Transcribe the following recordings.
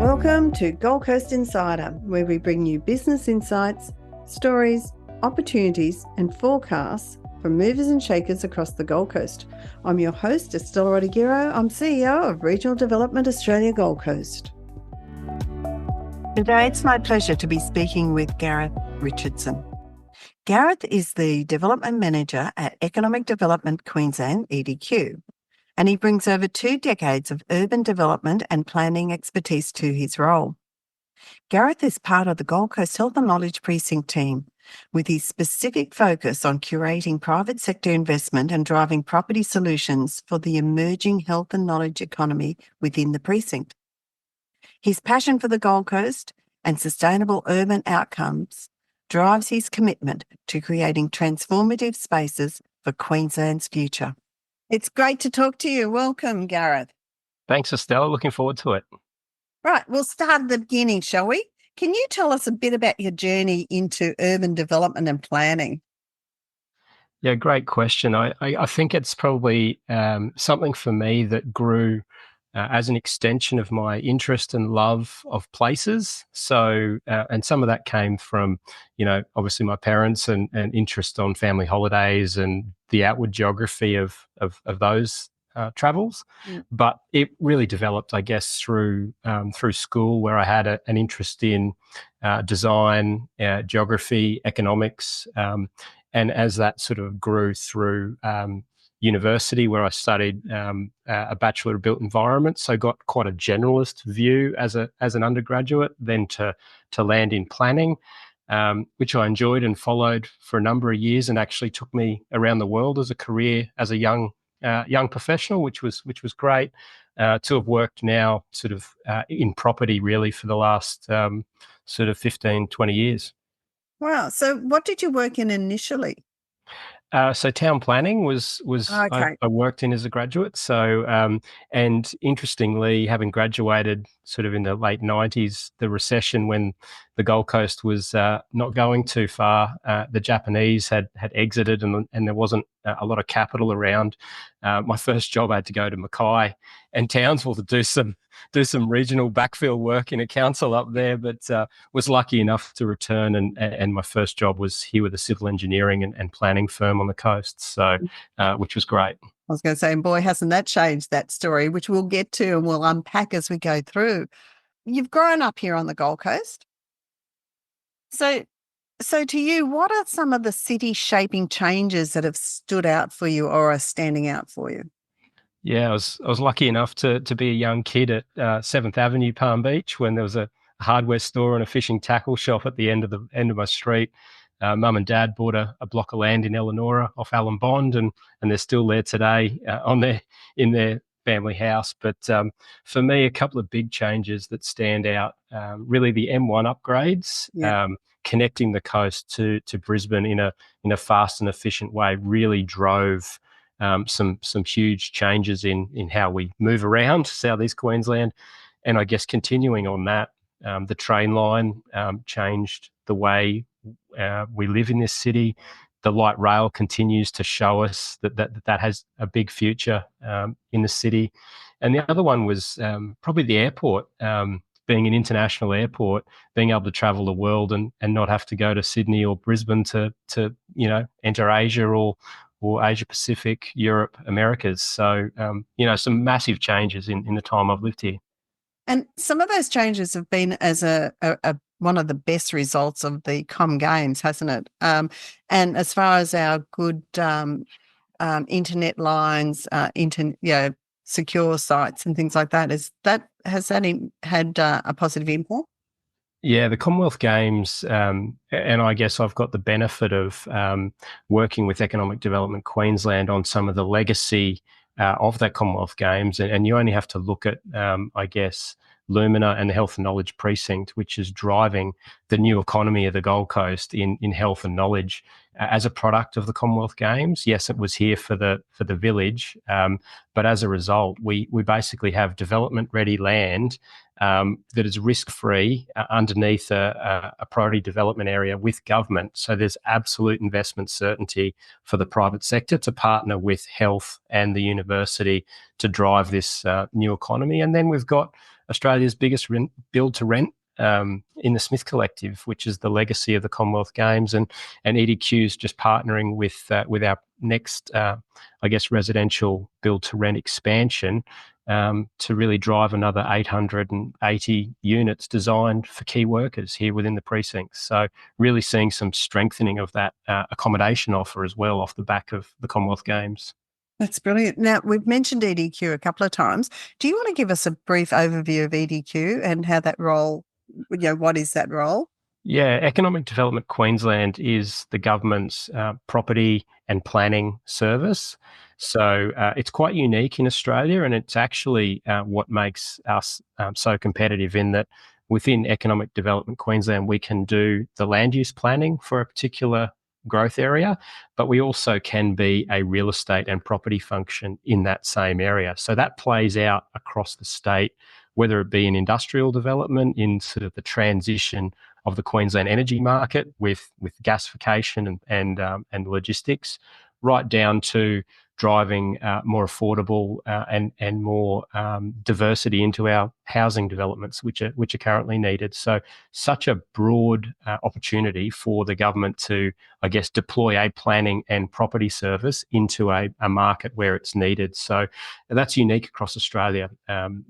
Welcome to Gold Coast Insider, where we bring you business insights, stories, opportunities and forecasts from movers and shakers across the Gold Coast. I'm your host, Estella Rodiguero. I'm CEO of Regional Development Australia Gold Coast. Today, it's my pleasure to be speaking with Gareth Richardson. Gareth is the Development Manager at Economic Development Queensland, EDQ, and he brings over 2 decades of urban development and planning expertise to his role. Gareth is part of the Gold Coast Health and Knowledge Precinct team, with his specific focus on curating private sector investment and driving property solutions for the emerging health and knowledge economy within the precinct. His passion for the Gold Coast and sustainable urban outcomes drives his commitment to creating transformative spaces for Queensland's future. It's great to talk to you. Welcome, Gareth. Thanks, Estella. Looking forward to it. Right, we'll start at the beginning, shall we? Can you tell us a bit about your journey into urban development and planning? Yeah, great question. I think it's probably something for me that grew as an extension of my interest and love of places. So, and some of that came from, obviously my parents and interest on family holidays and the outward geography of those travels. But it really developed, I guess, through school, where I had an interest in design, geography, economics, and as that sort of grew through university, where I studied a Bachelor of Built Environment, so got quite a generalist view as an undergraduate, then to land in planning, which I enjoyed and followed for a number of years, and actually took me around the world as a career as a young professional, which was great. To have worked now sort of in property really for the last sort of 15, 20 years. Wow. So what did you work in initially? So town planning was Okay. I worked in as a graduate. So and interestingly, having graduated sort of in the late 90s, the recession when the Gold Coast was not going too far, the Japanese had exited and there wasn't a lot of capital around. My first job, I had to go to Mackay and Townsville to do some regional backfill work in a council up there, but was lucky enough to return and my first job was here with a civil engineering and planning firm on the coast, so which was great. I was going to say, and boy, hasn't that changed, that story, which we'll get to and we'll unpack as we go through. You've grown up here on the Gold Coast. So to you, what are some of the city shaping changes that have stood out for you or are standing out for you? Yeah, I was lucky enough to be a young kid at 7th Avenue, Palm Beach, when there was a hardware store and a fishing tackle shop at the end of my street. Mum and Dad bought a block of land in Elanora off Allen Bond, and they're still there today in their family house. But for me, a couple of big changes that stand out, really the M1 upgrades, connecting the coast to Brisbane in a fast and efficient way really drove some huge changes in how we move around Southeast Queensland. And I guess continuing on that, the train line changed the way we live in this city. The light rail continues to show us that has a big future in the city. And the other one was probably the airport, being an international airport, being able to travel the world and not have to go to Sydney or Brisbane to enter Asia or Asia Pacific, Europe, Americas. So, some massive changes in the time I've lived here. And some of those changes have been as a one of the best results of the Com Games, hasn't it? And as far as our good internet lines, secure sites and things like that, has that had a positive impact? Yeah, the Commonwealth Games, and I guess I've got the benefit of working with Economic Development Queensland on some of the legacy of that Commonwealth Games, and you only have to look at, I guess, Lumina and the Health and Knowledge Precinct, which is driving the new economy of the Gold Coast in health and knowledge, as a product of the Commonwealth Games. Yes, it was here for the village, but as a result, we basically have development-ready land that is risk-free underneath a priority development area with government. So there's absolute investment certainty for the private sector to partner with health and the university to drive this new economy. And then we've got Australia's biggest build-to-rent in the Smith Collective, which is the legacy of the Commonwealth Games, and EDQ is just partnering with our next, residential build-to-rent expansion to really drive another 880 units designed for key workers here within the precincts. So really seeing some strengthening of that accommodation offer as well off the back of the Commonwealth Games. That's brilliant. Now, we've mentioned EDQ a couple of times. Do you want to give us a brief overview of EDQ and how that role, what is that role? Yeah, Economic Development Queensland is the government's property and planning service. So it's quite unique in Australia, and it's actually what makes us so competitive in that within Economic Development Queensland, we can do the land use planning for a particular growth area, but we also can be a real estate and property function in that same area. So that plays out across the state, whether it be in industrial development, in sort of the transition of the Queensland energy market with gasification and logistics, right down to driving more affordable and more diversity into our housing developments, which are currently needed. So such a broad opportunity for the government to, deploy a planning and property service into a market where it's needed. So that's unique across Australia.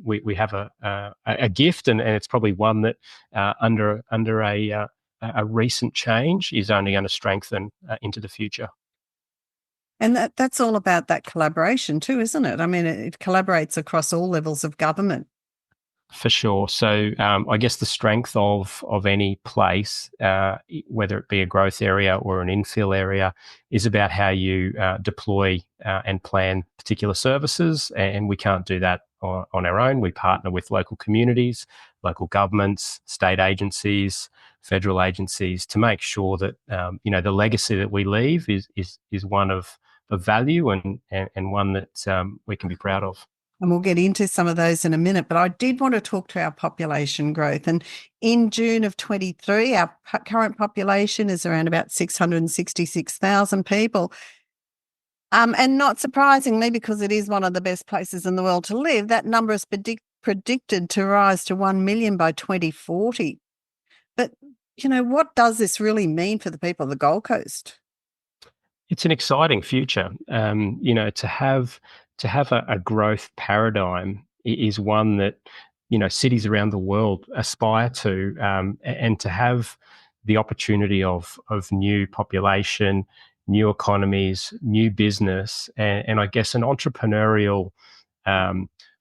We have a gift, and it's probably one that under a recent change is only going to strengthen into the future. And that's all about that collaboration too, isn't it? I mean, it collaborates across all levels of government. For sure. So the strength of any place, whether it be a growth area or an infill area, is about how you deploy and plan particular services. And we can't do that on our own. We partner with local communities, local governments, state agencies, federal agencies to make sure that the legacy that we leave is one of value and one that we can be proud of. And we'll get into some of those in a minute, but I did want to talk to our population growth. And in June of 23, our current population is around about 666,000 people. And not surprisingly, because it is one of the best places in the world to live, that number is predicted to rise to 1 million by 2040. But, what does this really mean for the people of the Gold Coast? It's an exciting future. To have a growth paradigm is one that cities around the world aspire to, and to have the opportunity of new population, new economies, new business, and an entrepreneurial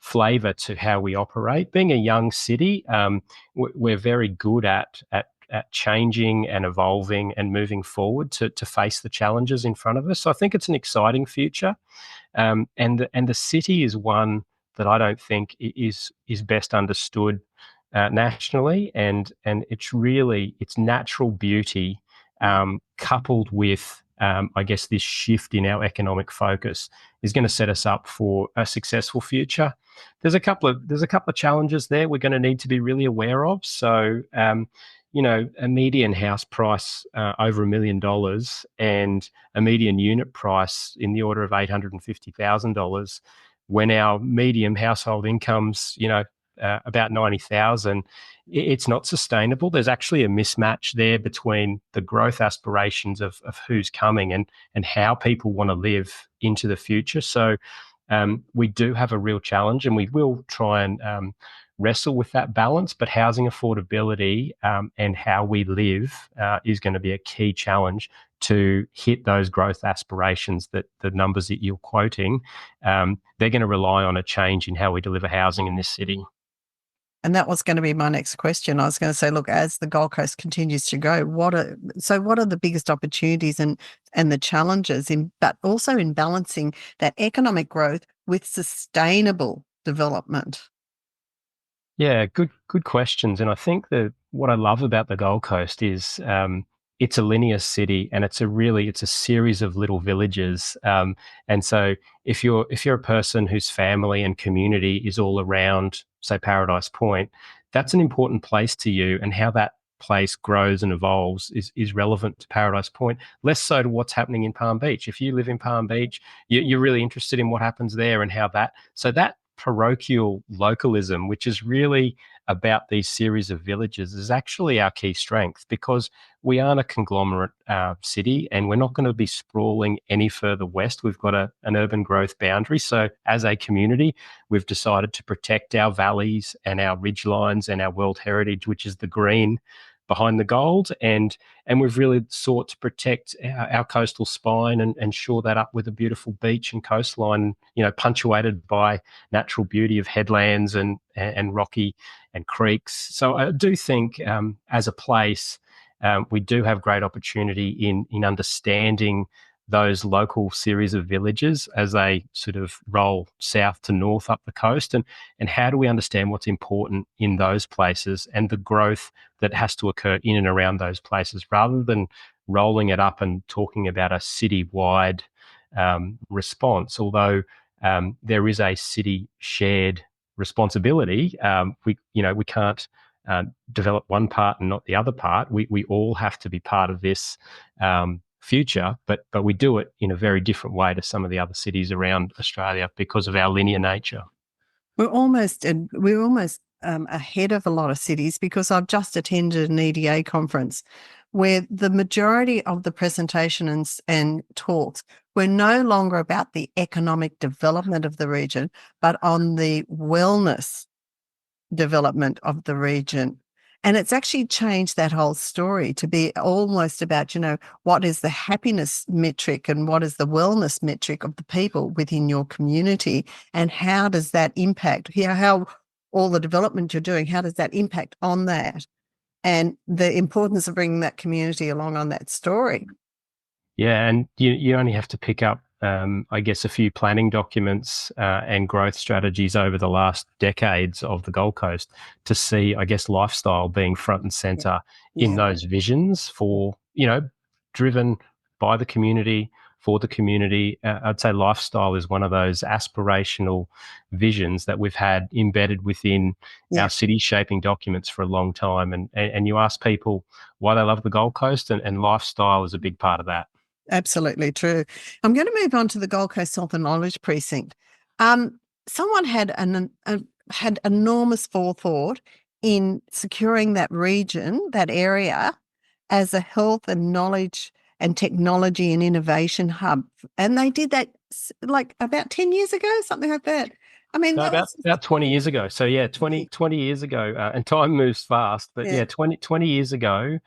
flavour to how we operate. Being a young city, we're very good at changing and evolving and moving forward to face the challenges in front of us. So I think it's an exciting future. And the city is one that I don't think is best understood nationally, and its natural beauty coupled with this shift in our economic focus is going to set us up for a successful future. There's a couple of challenges there we're going to need to be really aware of. So a median house price over $1 million and a median unit price in the order of $850,000, when our medium household income's about $90,000, it's not sustainable. There's actually a mismatch there between the growth aspirations of who's coming and how people want to live into the future. So we do have a real challenge, and we will try and wrestle with that balance, but housing affordability and how we live is going to be a key challenge to hit those growth aspirations. That the numbers that you're quoting, they're going to rely on a change in how we deliver housing in this city. And that was going to be my next question. I was going to say, look, as the Gold Coast continues to grow, what are the biggest opportunities and the challenges but also in balancing that economic growth with sustainable development? Yeah, good questions. And I think that what I love about the Gold Coast is it's a linear city, and it's a series of little villages. And so if you're a person whose family and community is all around, say, Paradise Point, that's an important place to you, and how that place grows and evolves is relevant to Paradise Point, less so to what's happening in Palm Beach. If you live in Palm Beach, you're really interested in what happens there and how that parochial localism, which is really about these series of villages, is actually our key strength, because we aren't a conglomerate city, and we're not going to be sprawling any further west. We've got an urban growth boundary. So as a community, we've decided to protect our valleys and our ridgelines and our world heritage, which is the green behind the gold, and we've really sought to protect our coastal spine and shore that up with a beautiful beach and coastline, punctuated by natural beauty of headlands and rocky and creeks. So I do think, as a place, we do have great opportunity in understanding those local series of villages as they sort of roll south to north up the coast, and how do we understand what's important in those places and the growth that has to occur in and around those places, rather than rolling it up and talking about a city-wide response. Although there is a city shared responsibility, we can't develop one part and not the other part. We all have to be part of this future, but we do it in a very different way to some of the other cities around Australia because of our linear nature. We're almost ahead of a lot of cities, because I've just attended an EDA conference where the majority of the presentations and talks were no longer about the economic development of the region, but on the wellness development of the region. And it's actually changed that whole story to be almost about, what is the happiness metric and what is the wellness metric of the people within your community, and how does that impact, how all the development you're doing, how does that impact on that, and the importance of bringing that community along on that story. Yeah, and you only have to pick up, I guess, a few planning documents and growth strategies over the last decades of the Gold Coast to see, I guess, lifestyle being front and centre in those visions for, driven by the community, for the community. I'd say lifestyle is one of those aspirational visions that we've had embedded within our city shaping documents for a long time. And you ask people why they love the Gold Coast, and lifestyle is a big part of that. Absolutely true. I'm going to move on to the Gold Coast Health and Knowledge Precinct. Someone had had enormous forethought in securing that region, that area, as a health and knowledge and technology and innovation hub, and they did that like about 10 years ago, something like that. I mean, no, about 20 years ago. So yeah, 20 years ago, and time moves fast. But yeah, 20 years ago,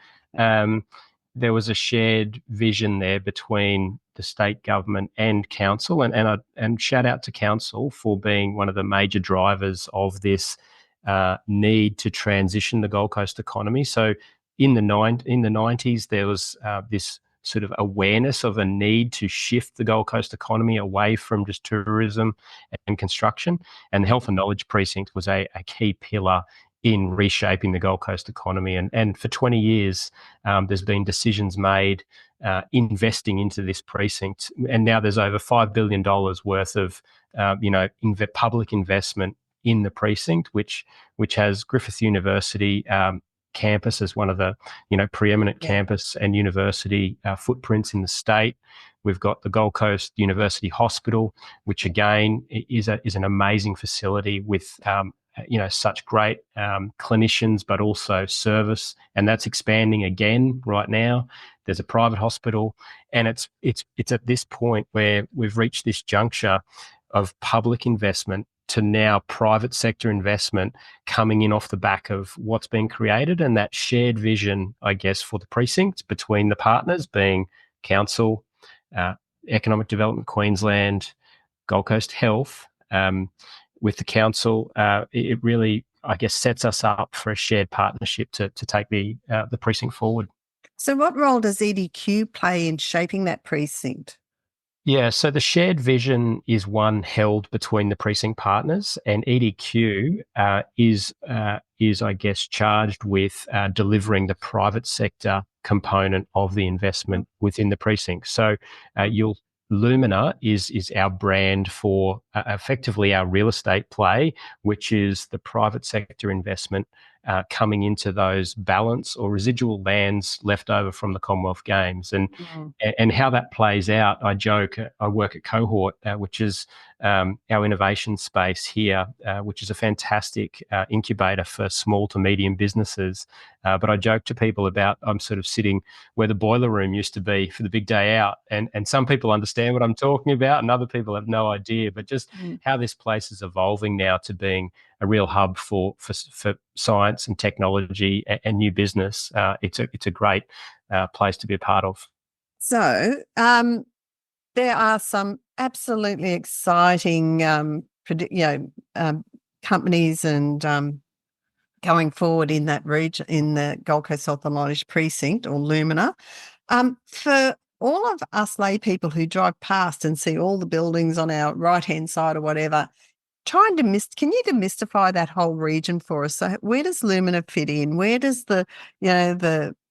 there was a shared vision there between the state government and council, and shout out to council for being one of the major drivers of this need to transition the Gold Coast economy. So in the 90s, there was this sort of awareness of a need to shift the Gold Coast economy away from just tourism and construction, and the Health and Knowledge Precinct was a key pillar in reshaping the Gold Coast economy. And for 20 years, there's been decisions made investing into this precinct. And now there's over $5 billion worth of, public investment in the precinct, which has Griffith University campus as one of the, preeminent campus and university footprints in the state. We've got the Gold Coast University Hospital, which again is an amazing facility with such great clinicians, but also service, and that's expanding again right now. There's a private hospital, and it's at this point where we've reached this juncture of public investment to now private sector investment coming in off the back of what's been created, and that shared vision, I guess, for the precinct between the partners being council, Economic Development Queensland, Gold Coast Health. With the council, it really, I guess, sets us up for a shared partnership to take the precinct forward. So what role does EDQ play in shaping that precinct? Yeah, so the shared vision is one held between the precinct partners, and EDQ is, I guess, charged with delivering the private sector component of the investment within the precinct. So Lumina is our brand for effectively our real estate play, which is the private sector investment coming into those balance or residual lands left over from the Commonwealth Games. And how that plays out, I joke, I work at Cohort, which is our innovation space here, which is a fantastic incubator for small to medium businesses. But I joke to people about I'm sort of sitting where the boiler room used to be for the big day out. And some people understand what I'm talking about and other people have no idea. But just how this place is evolving now to being a real hub for science and technology and new business. It's a great place to be a part of. So there are some absolutely exciting, companies and going forward in that region, in the Gold Coast Health and Knowledge Precinct, or Lumina. For all of us lay people who drive past and see all the buildings on our right-hand side or whatever, can you demystify that whole region for us? So where does Lumina fit in? Where does the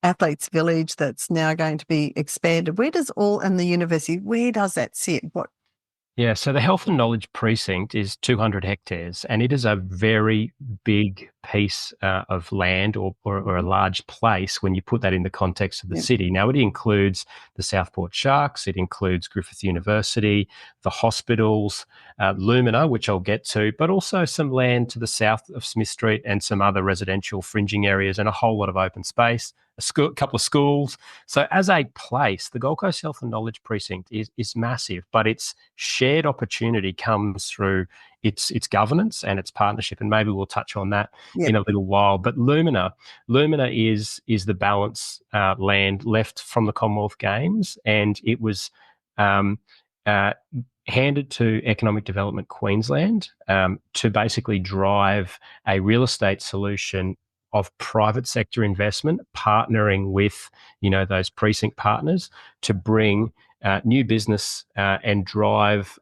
Athletes Village that's now going to be expanded, and the university, where does that sit? Yeah, so the Health and Knowledge Precinct is 200 hectares, and it is a very big piece of land or a large place when you put that in the context of the city. Now, it includes the Southport Sharks, it includes Griffith University, the hospitals, Lumina, which I'll get to, but also some land to the south of Smith Street and some other residential fringing areas and a whole lot of open space. A couple of schools. So as a place, the Gold Coast Health and Knowledge Precinct is massive, but its shared opportunity comes through its governance and its partnership, and maybe we'll touch on that in a little while. But Lumina is the balance land left from the Commonwealth Games, and it was handed to Economic Development Queensland to basically drive a real estate solution of private sector investment, partnering with, those precinct partners to bring new business and drive,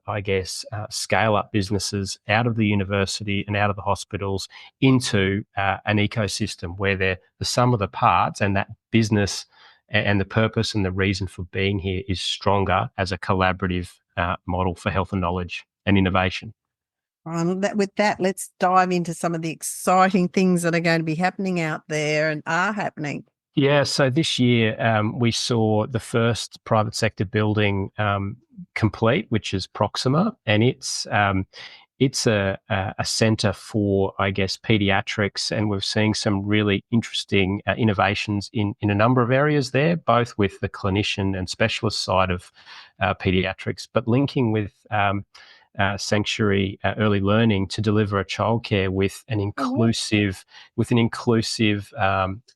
scale up businesses out of the university and out of the hospitals into an ecosystem where they're the sum of the parts, and that business and the purpose and the reason for being here is stronger as a collaborative model for health and knowledge and innovation. With that, let's dive into some of the exciting things that are going to be happening out there and are happening. Yeah, so this year we saw the first private sector building complete, which is Proxima, and it's a centre for, paediatrics, and we're seeing some really interesting innovations in a number of areas there, both with the clinician and specialist side of paediatrics, but linking with Sanctuary Early Learning to deliver a childcare with an inclusive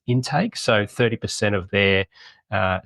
intake. So 30% of their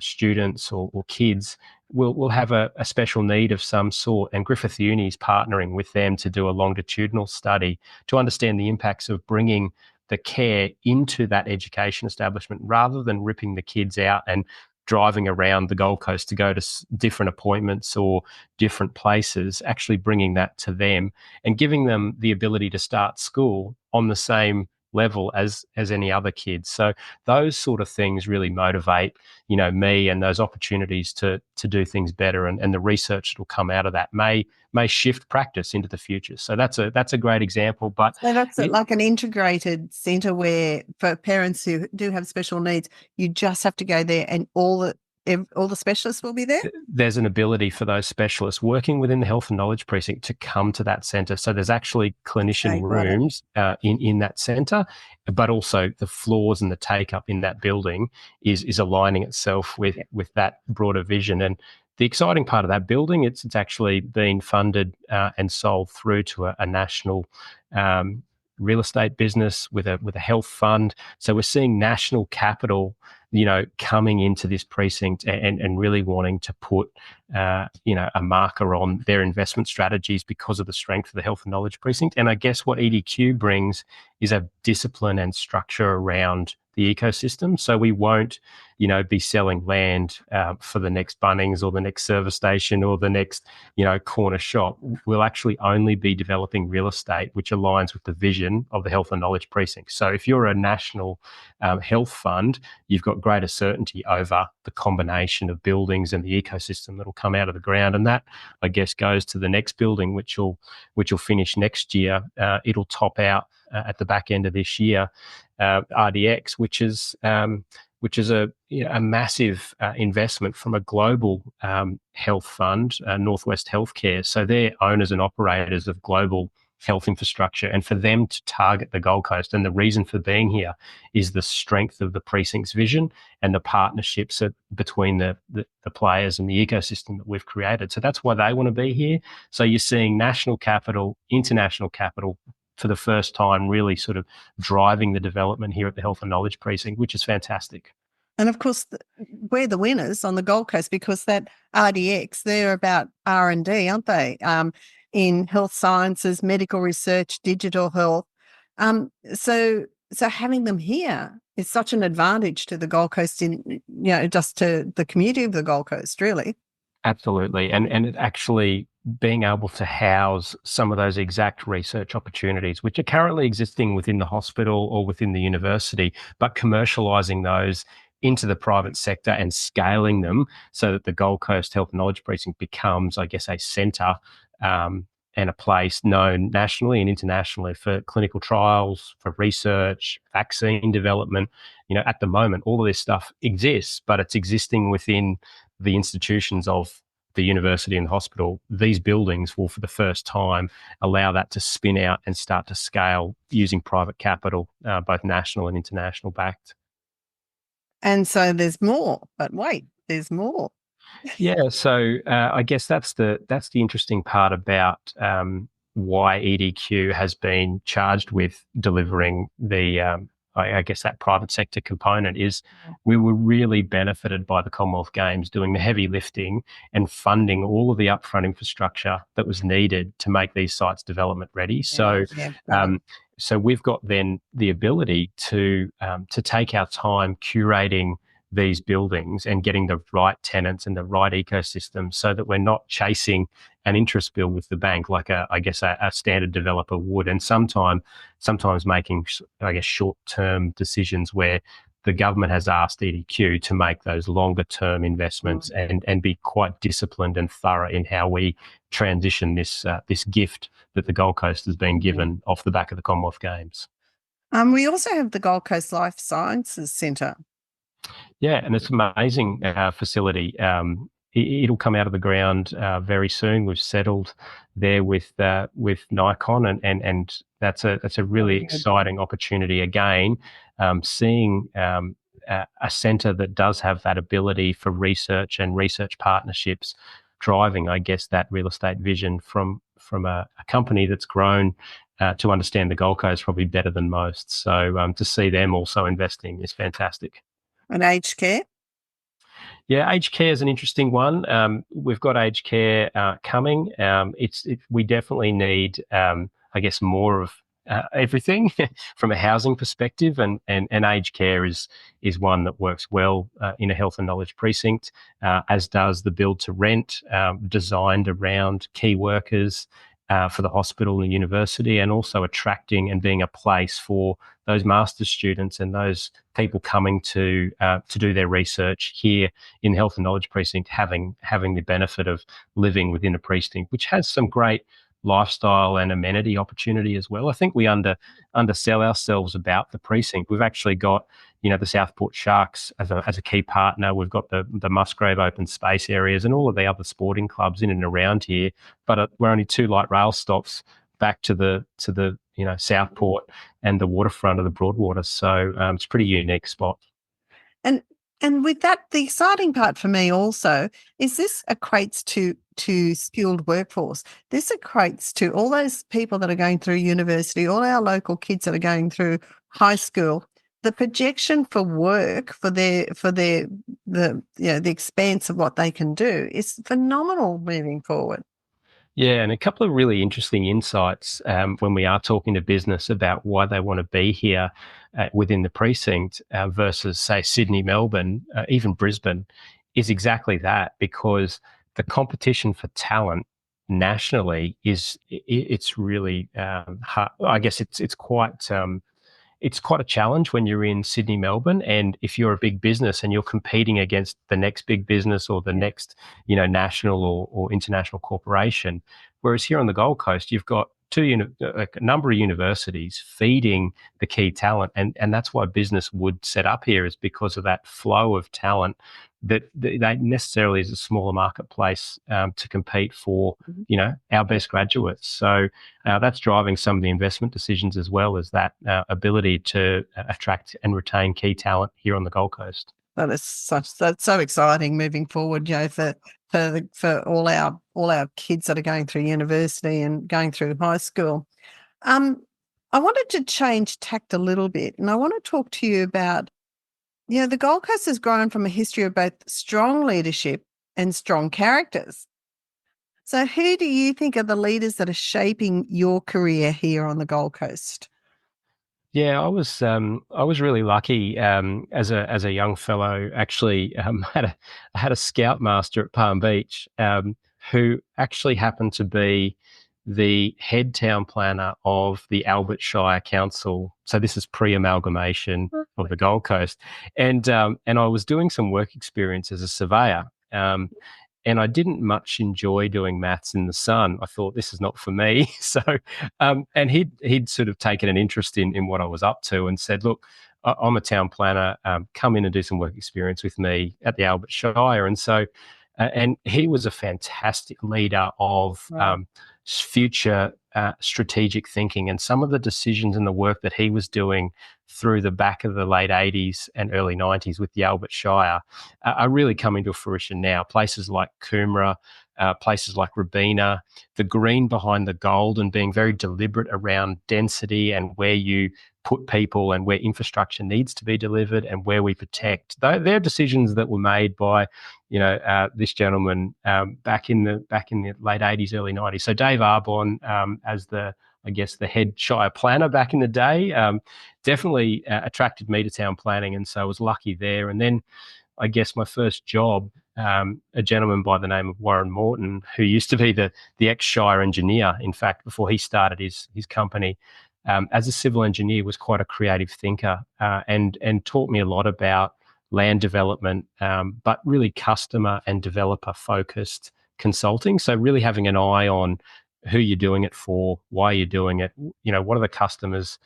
students or kids will have a special need of some sort, and Griffith Uni is partnering with them to do a longitudinal study to understand the impacts of bringing the care into that education establishment rather than ripping the kids out and driving around the Gold Coast to go to different appointments or different places, actually bringing that to them and giving them the ability to start school on the same level as any other kids. So those sort of things really motivate, me, and those opportunities to do things better, and the research that will come out of that may shift practice into the future. So that's a great example. But so that's like an integrated centre where, for parents who do have special needs, you just have to go there and all the specialists will be there? There's an ability for those specialists working within the Health and Knowledge Precinct to come to that centre. So there's actually clinician rooms in that centre, but also the floors and the take-up in that building is aligning itself with that broader vision. And the exciting part of that building, it's actually been funded and sold through to a national real estate business with a health fund. So we're seeing national capital, coming into this precinct and really wanting to put, a marker on their investment strategies because of the strength of the Health and Knowledge Precinct. And I guess what EDQ brings is a discipline and structure around the ecosystem. So we won't, be selling land for the next Bunnings or the next service station or the next, corner shop. We'll actually only be developing real estate which aligns with the vision of the Health and Knowledge Precinct. So if you're a national health fund, you've got greater certainty over the combination of buildings and the ecosystem that will come out of the ground. And that, I guess, goes to the next building, which will finish next year. It'll top out at the back end of this year, RDX, which is a massive investment from a global health fund, Northwest Healthcare. So they're owners and operators of global health infrastructure, and for them to target the Gold Coast, and the reason for being here is the strength of the precinct's vision and the partnerships between the players and the ecosystem that we've created. So that's why they want to be here. So you're seeing national capital, international capital for the first time really sort of driving the development here at the Health and Knowledge Precinct, which is fantastic. And of course, we're the winners on the Gold Coast because that RDX, they're about R&D, aren't they? In health sciences, medical research, digital health. So having them here is such an advantage to the Gold Coast, just to the community of the Gold Coast, really. Absolutely. And it actually being able to house some of those exact research opportunities, which are currently existing within the hospital or within the university, but commercialising those into the private sector and scaling them so that the Gold Coast Health and Knowledge Precinct becomes, I guess, a centre and a place known nationally and internationally for clinical trials, for research, vaccine development. At the moment, all of this stuff exists, but it's existing within the institutions of the university and the hospital. These buildings will, for the first time, allow that to spin out and start to scale using private capital, both national and international backed. And so there's more, but wait, there's more. Yeah, so I guess that's the interesting part about why EDQ has been charged with delivering the I guess that private sector component is we were really benefited by the Commonwealth Games doing the heavy lifting and funding all of the upfront infrastructure that was needed to make these sites development ready. So we've got then the ability to take our time curating these buildings and getting the right tenants and the right ecosystem so that we're not chasing an interest bill with the bank like a standard developer would, and sometimes making, I guess, short-term decisions where the government has asked EDQ to make those longer-term investments and be quite disciplined and thorough in how we transition this gift that the Gold Coast has been given off the back of the Commonwealth Games. We also have the Gold Coast Life Sciences Centre. Yeah, and it's an amazing facility. It'll come out of the ground very soon. We've settled there with Nikon, and that's a really exciting opportunity again. Seeing a centre that does have that ability for research and research partnerships, driving, I guess, that real estate vision from a company that's grown to understand the Gold Coast probably better than most. So to see them also investing is fantastic. And aged care? Yeah, aged care is an interesting one. We've got aged care coming. We definitely need, I guess, more of everything from a housing perspective, and aged care is one that works well in a health and knowledge precinct, as does the build to rent, designed around key workers for the hospital and the university, and also attracting and being a place for those master's students and those people coming to do their research here in the Health and Knowledge Precinct, having the benefit of living within a precinct, which has some great lifestyle and amenity opportunity as well. I think we undersell ourselves about the precinct. We've actually got, the Southport Sharks as a key partner. We've got the Musgrave open space areas and all of the other sporting clubs in and around here. But we're only 2 light rail stops back to the Southport and the waterfront of the Broadwater. So it's a pretty unique spot. And with that, the exciting part for me also is this equates to skilled workforce. This equates to all those people that are going through university, all our local kids that are going through high school. The projection for work for the expanse of what they can do is phenomenal moving forward. Yeah, and a couple of really interesting insights when we are talking to business about why they want to be here within the precinct versus, say, Sydney, Melbourne, even Brisbane, is exactly that, because the competition for talent nationally it's really hard. I guess it's quite a challenge when you're in Sydney, Melbourne, and if you're a big business and you're competing against the next big business or the next, national or international corporation. Whereas here on the Gold Coast, you've got a number of universities feeding the key talent, and that's why business would set up here, is because of that flow of talent that they necessarily is a smaller marketplace to compete for, our best graduates. So that's driving some of the investment decisions, as well as that ability to attract and retain key talent here on the Gold Coast. That's so exciting moving forward, for all our kids that are going through university and going through high school. I wanted to change tact a little bit, and I want to talk to you about, the Gold Coast has grown from a history of both strong leadership and strong characters. So who do you think are the leaders that are shaping your career here on the Gold Coast? Yeah, I was really lucky as a young fellow. Actually, I had a scoutmaster at Palm Beach who actually happened to be the head town planner of the Albert Shire Council. So this is pre-amalgamation of the Gold Coast, and I was doing some work experience as a surveyor. And I didn't much enjoy doing maths in the sun. I thought, this is not for me. So, and he'd sort of taken an interest in what I was up to and said, look, I'm a town planner. Come in and do some work experience with me at the Albert Shire. And so, and he was a fantastic leader of future strategic thinking, and some of the decisions and the work that he was doing through the back of the late 80s and early 90s with the Albert Shire are really coming to fruition now. Places like Coomera, places like Robina, the green behind the gold, and being very deliberate around density and where you put people and where infrastructure needs to be delivered and where we protect. They're decisions that were made by, this gentleman back in the late 80s, early 90s. So Dave Arbon, as the head Shire planner back in the day, definitely attracted me to town planning, and so I was lucky there. And then I guess my first job, a gentleman by the name of Warren Morton, who used to be the ex-Shire engineer, in fact, before he started his company, as a civil engineer, was quite a creative thinker and taught me a lot about land development, but really customer and developer focused consulting. So really having an eye on who you're doing it for, why you're doing it, what are the customers,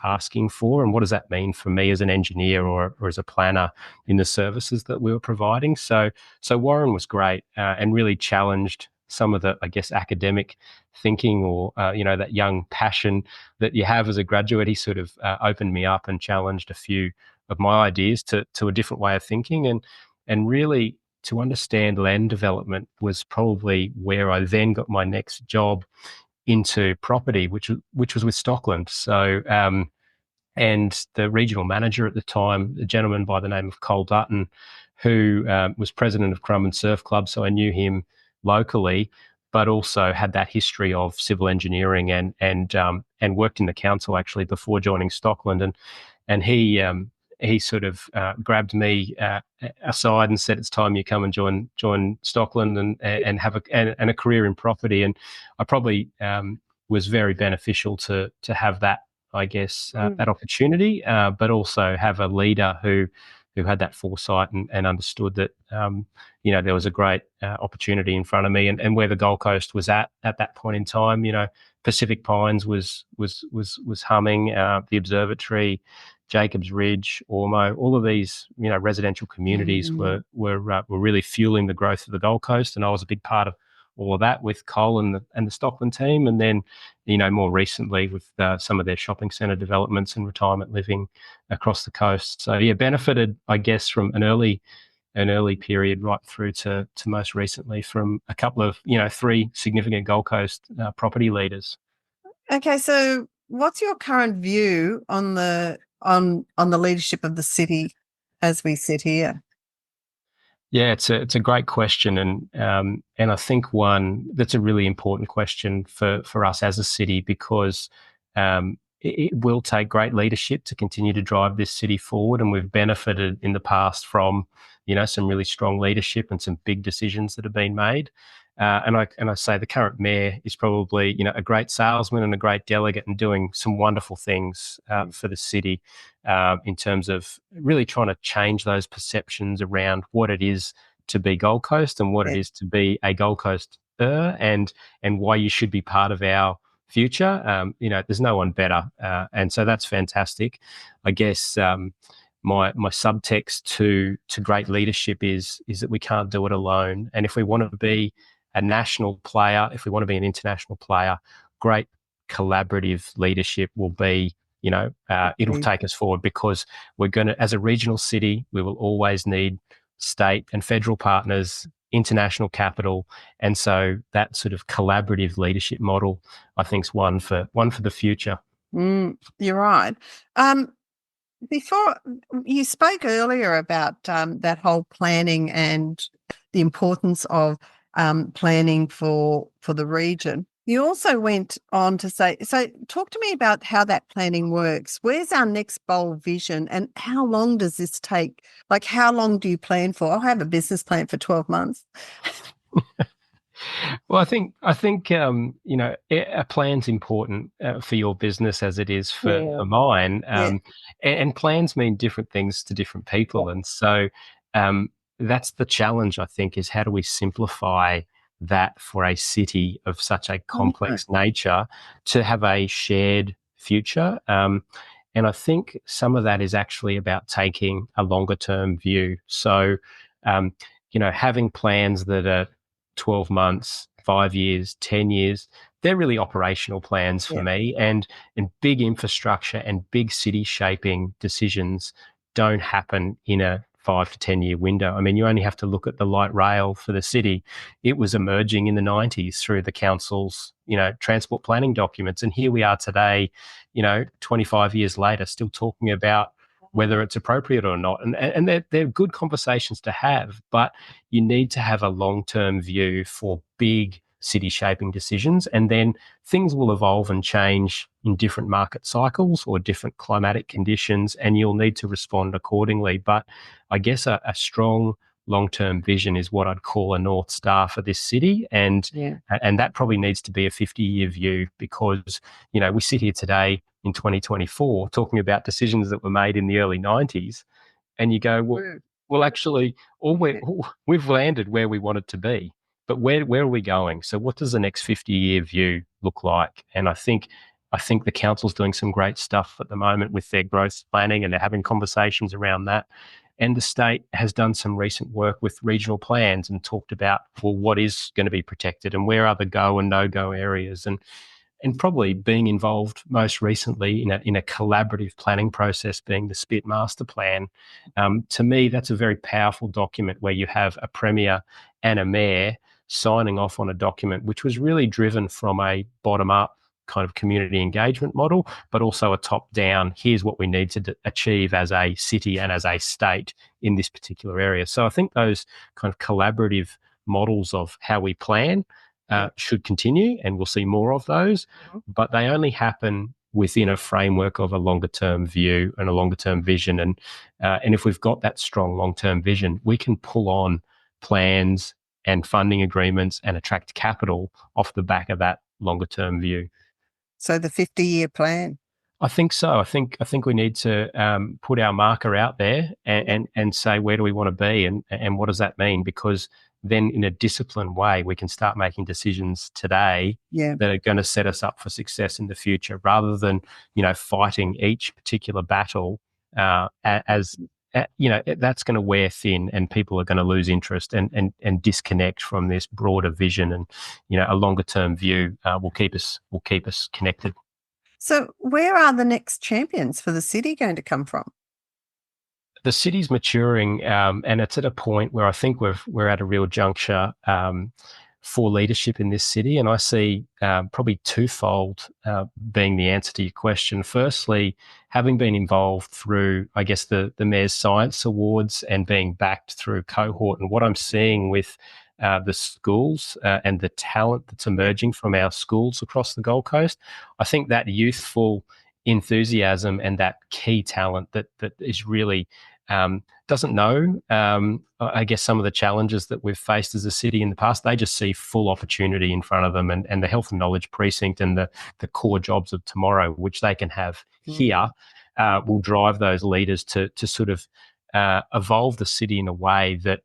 asking for, and what does that mean for me as an engineer or as a planner in the services that we were providing. So Warren was great and really challenged some of the, I guess, academic thinking or, that young passion that you have as a graduate. He sort of opened me up and challenged a few of my ideas to a different way of thinking, and really to understand land development was probably where I then got my next job into property, which was with Stockland. So, and the regional manager at the time, a gentleman by the name of Cole Dutton, who was president of Crumb and Surf Club, so I knew him locally, but also had that history of civil engineering and worked in the council actually before joining Stockland, and he sort of grabbed me aside and said, "It's time you come and join Stockland and have a career in property." And I probably was very beneficial to have that, I guess, that opportunity, but also have a leader who had that foresight and understood that there was a great opportunity in front of me, and where the Gold Coast was at that point in time. Pacific Pines was humming, the Observatory, Jacobs Ridge, Ormo, all of these, residential communities were really fueling the growth of the Gold Coast, and I was a big part of all of that with Cole and the Stockland team, and then, more recently with some of their shopping centre developments and retirement living across the coast. So yeah, benefited, I guess, from an early period right through to most recently from a couple of, 3 significant Gold Coast property leaders. Okay, so what's your current view on the leadership of the city as we sit here? Yeah, it's a great question, and I think one that's a really important question for us as a city because it will take great leadership to continue to drive this city forward, and we've benefited in the past from some really strong leadership and some big decisions that have been made. And I say the current mayor is probably a great salesman and a great delegate and doing some wonderful things for the city in terms of really trying to change those perceptions around what it is to be Gold Coast and what it Yeah. is to be a Gold Coaster, and why you should be part of our future. There's no one better, and so that's fantastic. I guess my subtext to great leadership is that we can't do it alone, and if we want to be a national player, if we want to be an international player, great collaborative leadership will be, it'll take us forward because we're going to, as a regional city, we will always need state and federal partners, international capital. And so that sort of collaborative leadership model, I think, is one for the future. You're right. Before you spoke earlier about that whole planning and the importance of planning for the region. You also went on to say, so talk to me about how that planning works. Where's our next bold vision and how long does this take? Like, how long do you plan for? I have a business plan for 12 months. Well, I think a plan's important for your business as it is for mine, and plans mean different things to different people, and so that's the challenge. I think is how do we simplify that for a city of such a complex nature to have a shared future, and I think some of that is actually about taking a longer term view. So, having plans that are 12 months, 5 years, 10 years, they're really operational plans for me. And big infrastructure and big city shaping decisions don't happen in a 5 to 10 year window. I mean, you only have to look at the light rail for the city. It was emerging in the 90s through the council's, transport planning documents. And here we are today, 25 years later, still talking about whether it's appropriate or not. And they're good conversations to have, but you need to have a long-term view for big city shaping decisions. And then things will evolve and change in different market cycles or different climatic conditions, and you'll need to respond accordingly. But I guess a strong long-term vision is what I'd call a North Star for this city. And that probably needs to be a 50-year view because, we sit here today in 2024 talking about decisions that were made in the early 90s, and you go, well, actually, we've landed where we wanted to be, but where are we going? So what does the next 50-year view look like? And I think the council's doing some great stuff at the moment with their growth planning, and they're having conversations around that. And the state has done some recent work with regional plans and talked about, well, what is going to be protected and where are the go and no-go areas, and probably being involved most recently in a collaborative planning process being the Spit Master Plan. To me, that's a very powerful document where you have a premier and a mayor signing off on a document which was really driven from a bottom-up kind of community engagement model, but also a top-down, here's what we need to achieve as a city and as a state in this particular area. So I think those kind of collaborative models of how we plan should continue, and we'll see more of those, but they only happen within a framework of a longer term view and a longer term vision. And if we've got that strong long term vision, we can pull on plans and funding agreements and attract capital off the back of that longer term view. So the 50-year plan. I think so. I think we need to put our marker out there and say, where do we want to be and what does that mean? Because then in a disciplined way, we can start making decisions today that are going to set us up for success in the future, rather than, fighting each particular battle that's going to wear thin, and people are going to lose interest and disconnect from this broader vision. And, a longer term view will keep us connected. So where are the next champions for the city going to come from? The city's maturing, and it's at a point where I think we're at a real juncture for leadership in this city, and I see probably twofold being the answer to your question. Firstly, having been involved through, I guess, the Mayor's Science Awards and being backed through cohort, and what I'm seeing with the schools and the talent that's emerging from our schools across the Gold Coast, I think that youthful enthusiasm and that key talent that is really doesn't know, I guess, some of the challenges that we've faced as a city in the past. They just see full opportunity in front of them, and the health and knowledge precinct and the core jobs of tomorrow, which they can have here, will drive those leaders to sort of evolve the city in a way that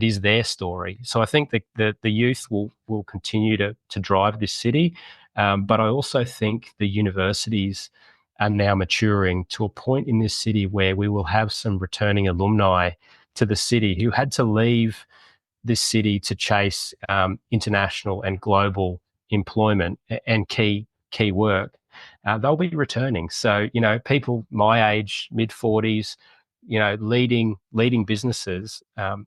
is their story. So I think that the youth will continue to drive this city, but I also think the universities are now maturing to a point in this city where we will have some returning alumni to the city who had to leave this city to chase international and global employment and key work. They'll be returning. So, people my age, mid-40s, leading businesses,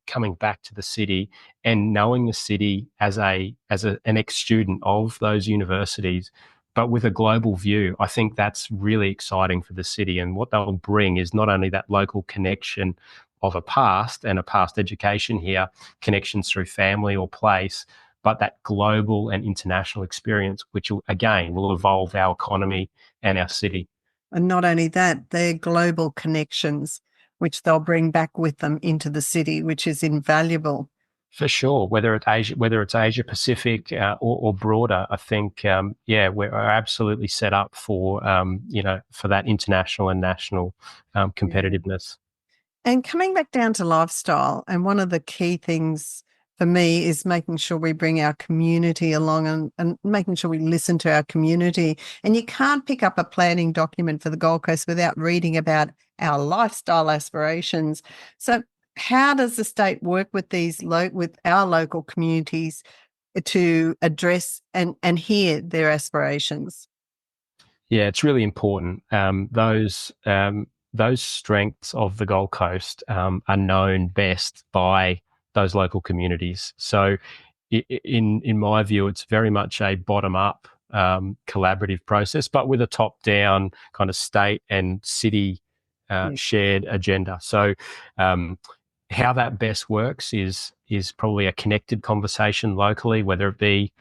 coming back to the city and knowing the city as an ex-student of those universities, but with a global view. I think that's really exciting for the city. And what they'll bring is not only that local connection of a past and a past education here, connections through family or place, but that global and international experience, which will evolve our economy and our city. And not only that, they're global connections, which they'll bring back with them into the city, which is invaluable. For sure, whether it's Asia Pacific or broader, I think we're absolutely set up for for that international and national competitiveness. And coming back down to lifestyle, and one of the key things for me is making sure we bring our community along and making sure we listen to our community. And you can't pick up a planning document for the Gold Coast without reading about our lifestyle aspirations. So how does the state work with with our local communities to address and hear their aspirations? Yeah, it's really important. Those strengths of the Gold Coast are known best by those local communities. So, in my view, it's very much a bottom-up collaborative process, but with a top-down kind of state and city shared agenda. So, how that best works is probably a connected conversation locally, whether it be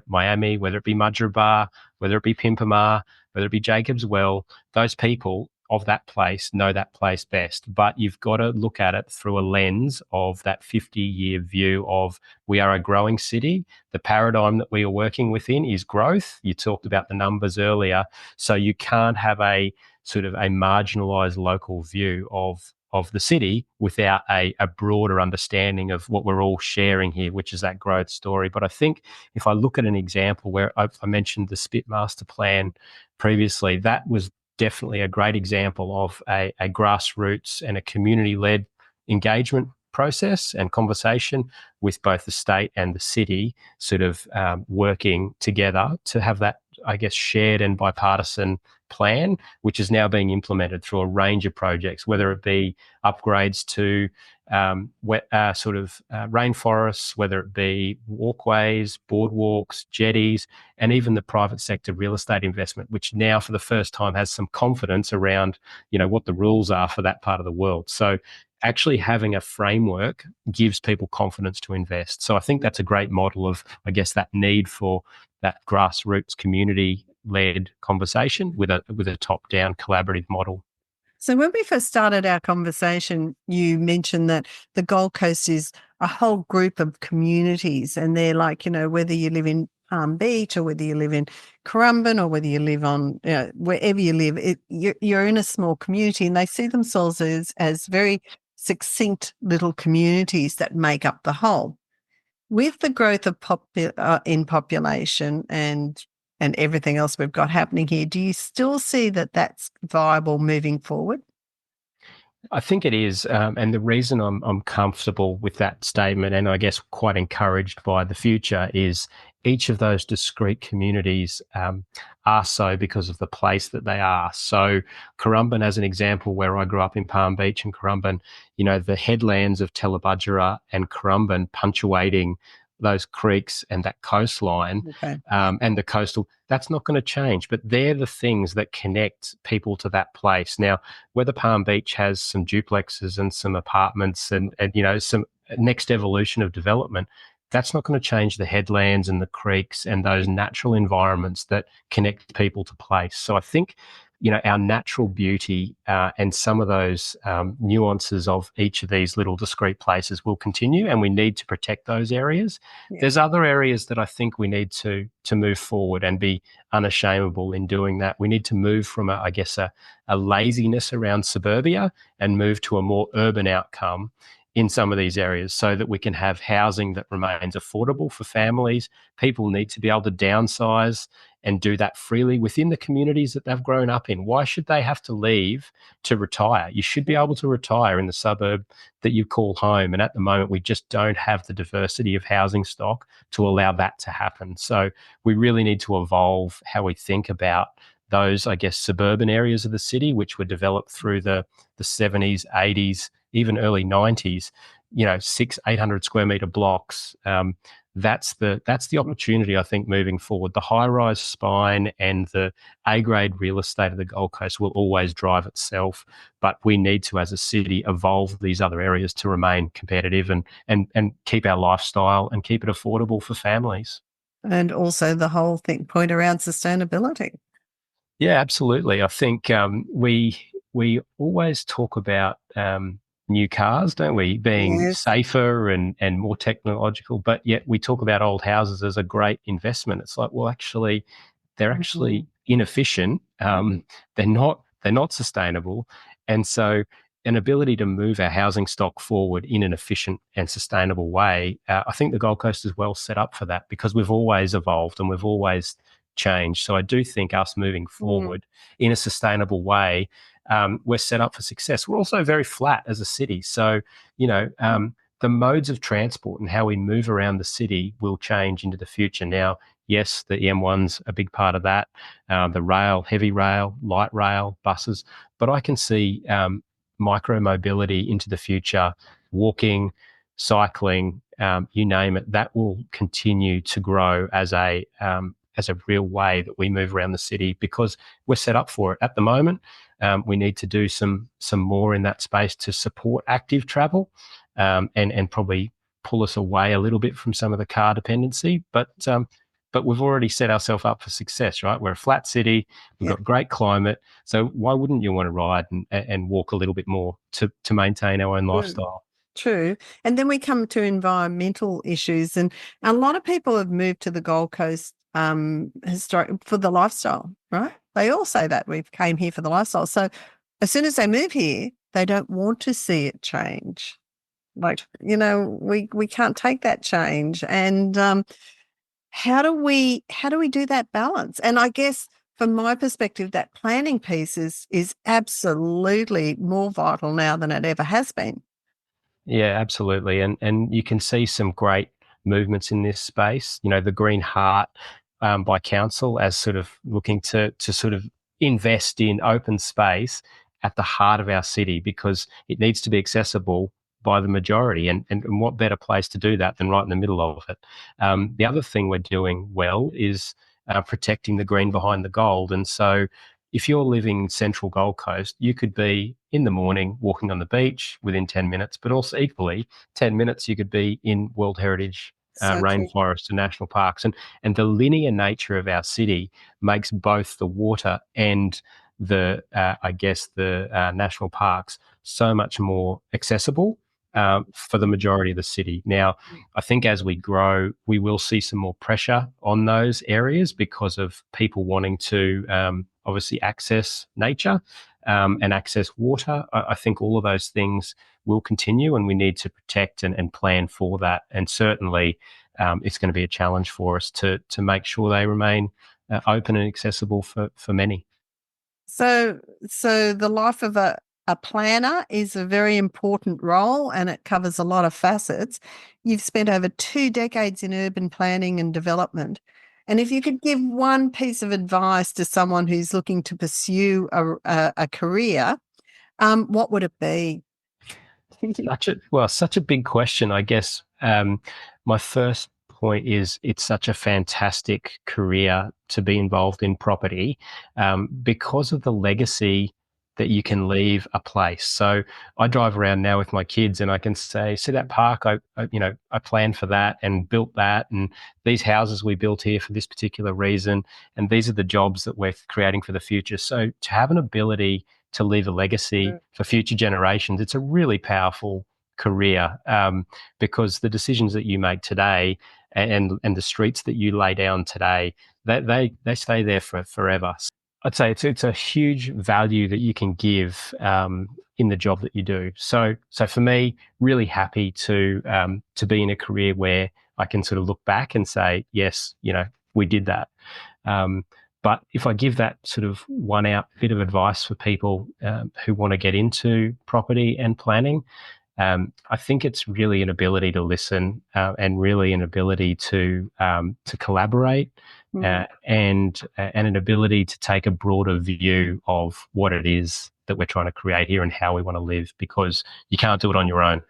Miami, whether it be Mudgeeraba, whether it be Pimpama, whether it be Jacobs Well. Those people of that place know that place best, but you've got to look at it through a lens of that 50-year view of we are a growing city. The paradigm that we are working within is growth. You talked about the numbers earlier, so you can't have a sort of a marginalized local view of the city without a broader understanding of what we're all sharing here, which is that growth story. But I think if I look at an example where I mentioned the Spit Master Plan previously, that was definitely a great example of a grassroots and a community-led engagement process and conversation with both the state and the city sort of working together to have that, I guess, shared and bipartisan plan, which is now being implemented through a range of projects, whether it be upgrades to rainforests, whether it be walkways, boardwalks, jetties, and even the private sector real estate investment, which now for the first time has some confidence around, what the rules are for that part of the world. So actually having a framework gives people confidence to invest. So I think that's a great model of, I guess, that need for that grassroots community-led conversation with a top-down collaborative model. So when we first started our conversation, you mentioned that the Gold Coast is a whole group of communities, and they're like, whether you live in Palm Beach or whether you live in Currumbin or whether you live on, wherever you live, you're in a small community, and they see themselves as very succinct little communities that make up the whole. With the growth of in population and everything else we've got happening here, do you still see that that's viable moving forward? I think it is, and the reason I'm comfortable with that statement, and I guess quite encouraged by the future, is each of those discrete communities are so because of the place that they are. So Currumbin, as an example, where I grew up in Palm Beach and Currumbin, the headlands of Tellabudgera and Currumbin punctuating those creeks and that coastline, Okay. and the coastal, that's not going to change. But they're the things that connect people to that place. Now, whether Palm Beach has some duplexes and some apartments and some next evolution of development, that's not going to change the headlands and the creeks and those natural environments that connect people to place. So I think, our natural beauty and some of those nuances of each of these little discrete places will continue, and we need to protect those areas. Yeah. There's other areas that I think we need to move forward and be unashamable in doing that. We need to move from, a laziness around suburbia and move to a more urban outcome in some of these areas so that we can have housing that remains affordable for families. People need to be able to downsize and do that freely within the communities that they've grown up in. Why should they have to leave to retire? You should be able to retire in the suburb that you call home. And at the moment, we just don't have the diversity of housing stock to allow that to happen. So we really need to evolve how we think about those, suburban areas of the city, which were developed through the 70s, 80s, even early 90s, 800 square metre blocks. That's the opportunity, I think, moving forward. The high-rise spine and the A-grade real estate of the Gold Coast will always drive itself, but we need to, as a city, evolve these other areas to remain competitive and keep our lifestyle and keep it affordable for families. And also the whole point around sustainability. Yeah, absolutely. I think we always talk about new cars, don't we, being Yes. safer and more technological, but yet we talk about old houses as a great investment. It's like, well, actually, they're actually inefficient. They're not sustainable, and so an ability to move our housing stock forward in an efficient and sustainable way, I think the Gold Coast is well set up for that because we've always evolved and we've always changed. So I do think us moving forward in a sustainable way, we're set up for success. We're also very flat as a city. So, the modes of transport and how we move around the city will change into the future. Now, yes, the M1's a big part of that, the rail, heavy rail, light rail, buses, but I can see micro mobility into the future, walking, cycling, you name it, that will continue to grow as a real way that we move around the city because we're set up for it. At the moment, we need to do some more in that space to support active travel and probably pull us away a little bit from some of the car dependency. But we've already set ourselves up for success, right? We're a flat city. We've got great climate. So why wouldn't you want to ride and walk a little bit more to maintain our own lifestyle? True. And then we come to environmental issues. And a lot of people have moved to the Gold Coast for the lifestyle, right? They all say that we came here for the lifestyle. So as soon as they move here, they don't want to see it change. Like, we can't take that change. And how do we do that balance? And I guess from my perspective, that planning piece is absolutely more vital now than it ever has been. Yeah, absolutely. And you can see some great movements in this space. The Green Heart by council as sort of looking to sort of invest in open space at the heart of our city because it needs to be accessible by the majority. And what better place to do that than right in the middle of it? The other thing we're doing well is protecting the green behind the gold. And so if you're living in Central Gold Coast, you could be in the morning walking on the beach within 10 minutes, but also equally 10 minutes you could be in World Heritage rainforests and national parks. And the linear nature of our city makes both the water and the national parks so much more accessible for the majority of the city. Now, I think as we grow, we will see some more pressure on those areas because of people wanting to obviously access nature and access water. I think all of those things will continue and we need to protect and plan for that. And certainly it's going to be a challenge for us to make sure they remain open and accessible for many. So the life of a planner is a very important role and it covers a lot of facets. You've spent over 2 decades in urban planning and development. And if you could give one piece of advice to someone who's looking to pursue a career, what would it be? Such a big question, I guess. My first point is it's such a fantastic career to be involved in property because of the legacy that you can leave a place. So I drive around now with my kids and I can say, see that park, I planned for that and built that, and these houses we built here for this particular reason, and these are the jobs that we're creating for the future. So to have an ability to leave a legacy for future generations, it's a really powerful career because the decisions that you make today and the streets that you lay down today, they stay there for forever. I'd say it's a huge value that you can give in the job that you do. So for me, really happy to be in a career where I can sort of look back and say, yes, we did that. But if I give that sort of one out bit of advice for people who want to get into property and planning, I think it's really an ability to listen and really an ability to collaborate and an ability to take a broader view of what it is that we're trying to create here and how we want to live, because you can't do it on your own.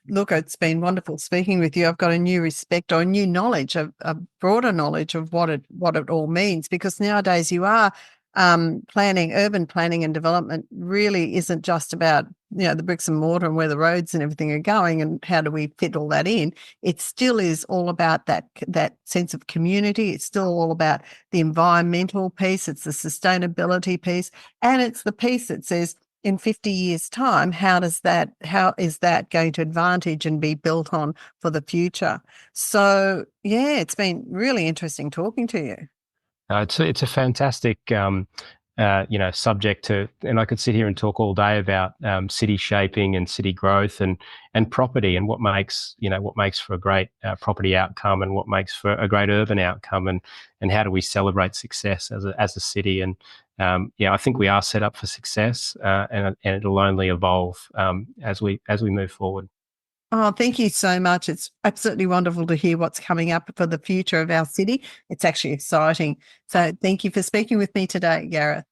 Look, it's been wonderful speaking with you. I've got a new respect or a new knowledge, a broader knowledge of what it all means, because nowadays you are planning, urban planning and development really isn't just about, the bricks and mortar and where the roads and everything are going and how do we fit all that in. It still is all about that sense of community. It's still all about the environmental piece. It's the sustainability piece. And it's the piece that says, in 50 years' time, how is that going to advantage and be built on for the future? So, yeah, it's been really interesting talking to you. It's a fantastic subject to, and I could sit here and talk all day about city shaping and city growth and property and what makes for a great property outcome and what makes for a great urban outcome and how do we celebrate success as a city. And I think we are set up for success and it'll only evolve as we move forward. Oh, thank you so much. It's absolutely wonderful to hear what's coming up for the future of our city. It's actually exciting. So thank you for speaking with me today, Gareth.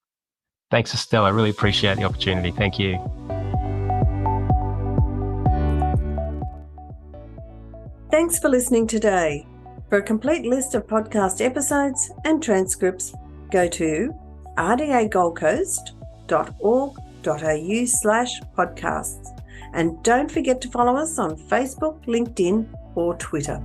Thanks, Estelle. I really appreciate the opportunity. Thank you. Thanks for listening today. For a complete list of podcast episodes and transcripts, go to rdagoldcoast.org.au/podcasts. And don't forget to follow us on Facebook, LinkedIn, or Twitter.